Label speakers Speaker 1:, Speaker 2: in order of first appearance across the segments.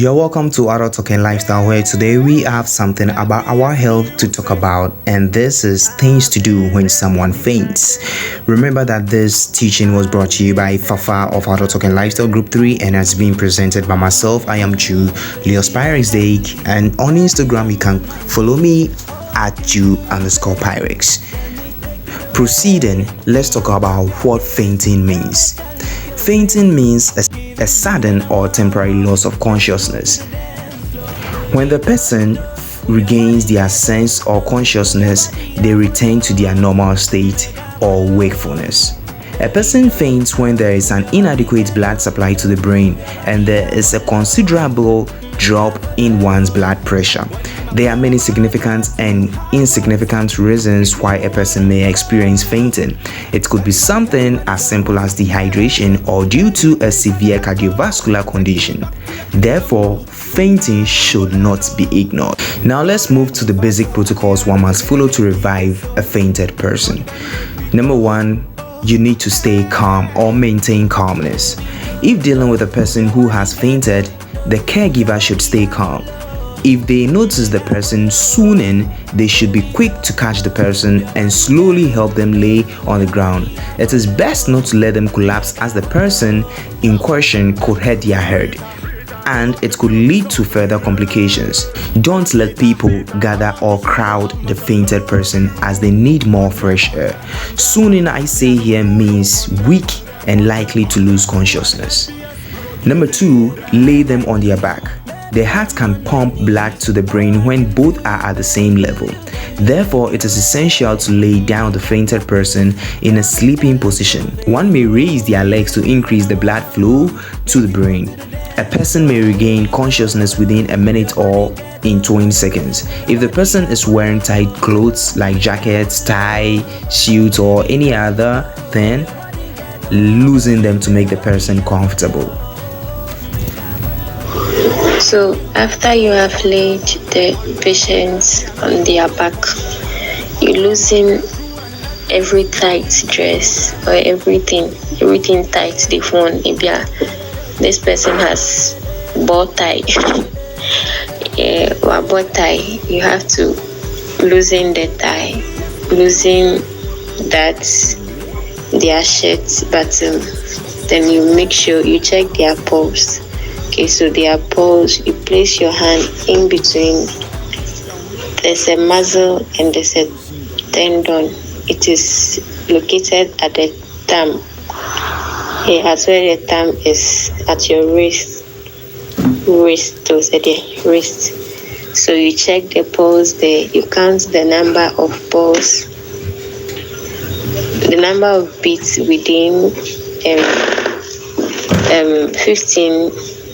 Speaker 1: You're welcome to Adult Talking Lifestyle, where today we have something about our health to talk about, and this is things to do when someone faints. Remember that this teaching was brought to you by Fafa of Adult Talking Lifestyle Group 3 and has been presented by myself. I am Julius Pyrex, and on Instagram you can follow me at Ju_Pyrex. Proceeding, let's talk about what fainting means. Fainting means a sudden or temporary loss of consciousness. When the person regains their sense or consciousness, they return to their normal state or wakefulness. A person faints when there is an inadequate blood supply to the brain and there is a considerable drop in one's blood pressure. There are many significant and insignificant reasons why a person may experience fainting. It could be something as simple as dehydration or due to a severe cardiovascular condition. Therefore, fainting should not be ignored. Now let's move to the basic protocols one must follow to revive a fainted person. Number 1, you need to stay calm or maintain calmness. If dealing with a person who has fainted, the caregiver should stay calm. If they notice the person swooning, they should be quick to catch the person and slowly help them lay on the ground. It is best not to let them collapse, as the person in question could hurt their head and it could lead to further complications. Don't let people gather or crowd the fainted person, as they need more fresh air. Swooning, I say here, means weak and likely to lose consciousness. Number 2, lay them on their back. The heart can pump blood to the brain when both are at the same level. Therefore, it is essential to lay down the fainted person in a sleeping position. One may raise their legs to increase the blood flow to the brain. A person may regain consciousness within a minute or in 20 seconds. If the person is wearing tight clothes like jackets, tie, suits, or any other thing, loosen them to make the person comfortable.
Speaker 2: So after you have laid the patients on their back, you loosen every tight dress or everything tight. The phone, if this person has bow tie, or bow tie, you have to loosen the tie, loosen that their shirt button. Then you make sure you check their pulse. Okay, so their pulse, you place your hand in between. There's a muscle and there's a tendon. It is located at the thumb. Here, as well, the thumb is at your wrist. So you check the pulse there. You count the number of pulse, the number of beats within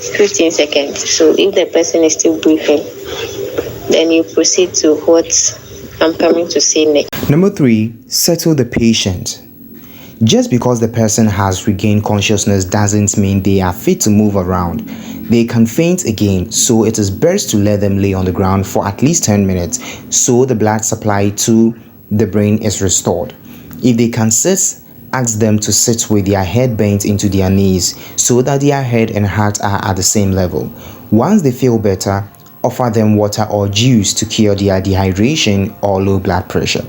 Speaker 2: 15 seconds. So if the person is still breathing, then you proceed to what I'm coming to say next.
Speaker 1: Number 3, settle the patient. Just because the person has regained consciousness doesn't mean they are fit to move around. They can faint again, so it is best to let them lay on the ground for at least 10 minutes so the blood supply to the brain is restored. If they can sit, ask them to sit with their head bent into their knees so that their head and heart are at the same level. Once they feel better, offer them water or juice to cure their dehydration or low blood pressure.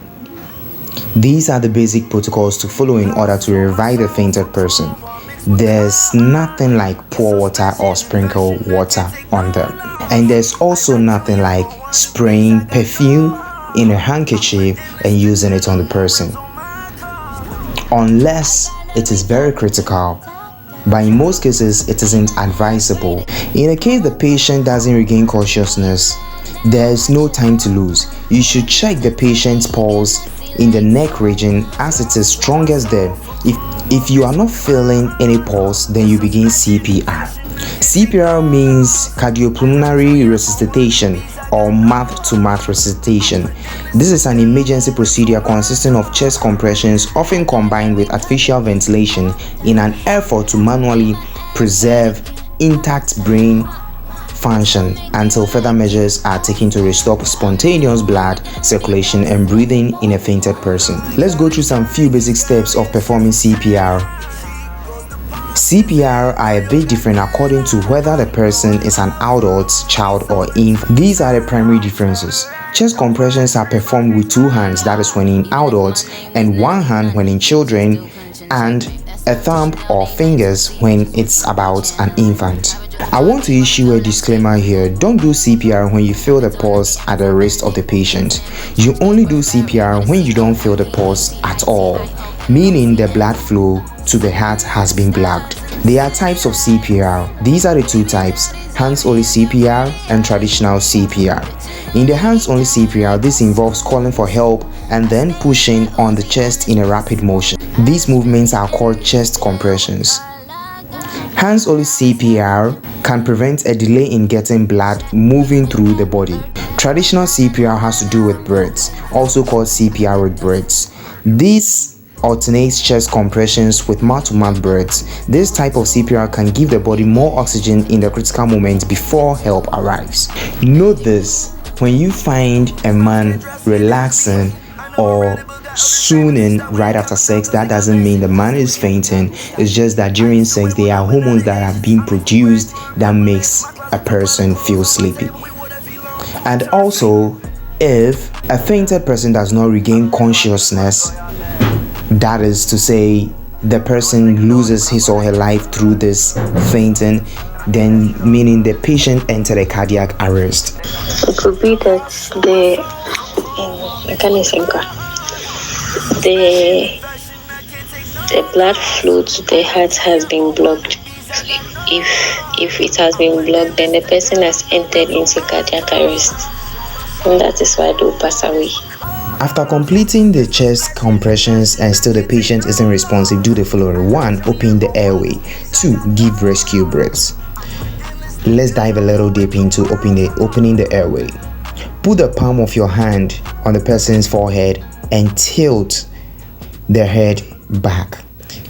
Speaker 1: These are the basic protocols to follow in order to revive a fainted person. There's nothing like pour water or sprinkle water on them. And there's also nothing like spraying perfume in a handkerchief and using it on the person, unless it is very critical, but in most cases it isn't advisable. In a case the patient doesn't regain consciousness, there is no time to lose. You should check the patient's pulse in the neck region, as it is strongest there. If you are not feeling any pulse, then you begin CPR. CPR means cardiopulmonary resuscitation or mouth-to-mouth resuscitation. This is an emergency procedure consisting of chest compressions, often combined with artificial ventilation, in an effort to manually preserve intact brain function until further measures are taken to restore spontaneous blood circulation and breathing in a fainted person. Let's go through some few basic steps of performing CPR. CPR are a bit different according to whether the person is an adult, child, or infant. These are the primary differences. Chest compressions are performed with 2 hands, that is when in adults, and 1 hand when in children, and a thumb or fingers when it's about an infant. I want to issue a disclaimer here. Don't do CPR when you feel the pulse at the wrist of the patient. You only do CPR when you don't feel the pulse at all, meaning the blood flow to the heart has been blocked. There are types of CPR. These are the 2 types: hands-only CPR and traditional CPR. In the hands-only CPR, this involves calling for help and then pushing on the chest in a rapid motion. These movements are called chest compressions. Hands-only CPR can prevent a delay in getting blood moving through the body. Traditional CPR has to do with breaths, also called CPR with breaths. This alternates chest compressions with mouth-to-mouth breaths. This type of CPR can give the body more oxygen in the critical moments before help arrives. Note this: when you find a man relaxing or swooning right after sex, that doesn't mean the man is fainting. It's just that during sex there are hormones that have been produced that makes a person feel sleepy. And also, if a fainted person does not regain consciousness, that is to say the person loses his or her life through this fainting, then meaning the patient entered a cardiac arrest.
Speaker 2: It could be that the blood flow to the heart has been blocked. So if it has been blocked, then the person has entered into cardiac arrest, and that is why they will pass away.
Speaker 1: After completing the chest compressions and still the patient isn't responsive, do the following: 1. Open the airway. 2. Give rescue breaths. Let's dive a little deep into opening the airway. Put the palm of your hand on the person's forehead and tilt their head back.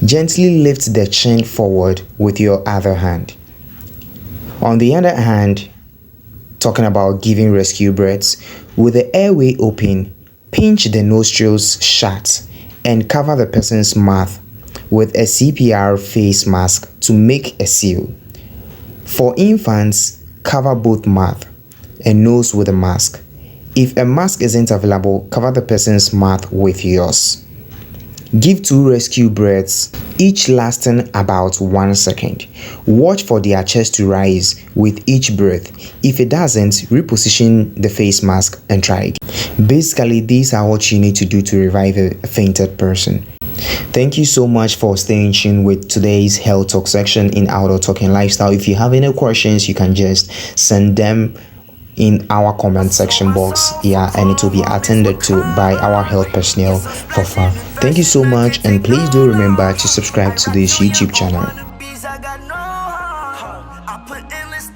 Speaker 1: Gently lift the chin forward with your other hand. On the other hand, talking about giving rescue breaths, with the airway open, pinch the nostrils shut and cover the person's mouth with a CPR face mask to make a seal. For infants, cover both mouth and nose with a mask. If a mask isn't available, cover the person's mouth with yours. Give 2 rescue breaths, each lasting about 1 second. Watch for their chest to rise with each breath. If it doesn't, reposition the face mask and try again. Basically, these are what you need to do to revive a fainted person. Thank you so much for staying tuned with today's health talk section in Outdoor Talking Lifestyle. If you have any questions, you can just send them in our comment section box, and it will be attended to by our health personnel for fun. Thank you so much, and please do remember to subscribe to this YouTube channel.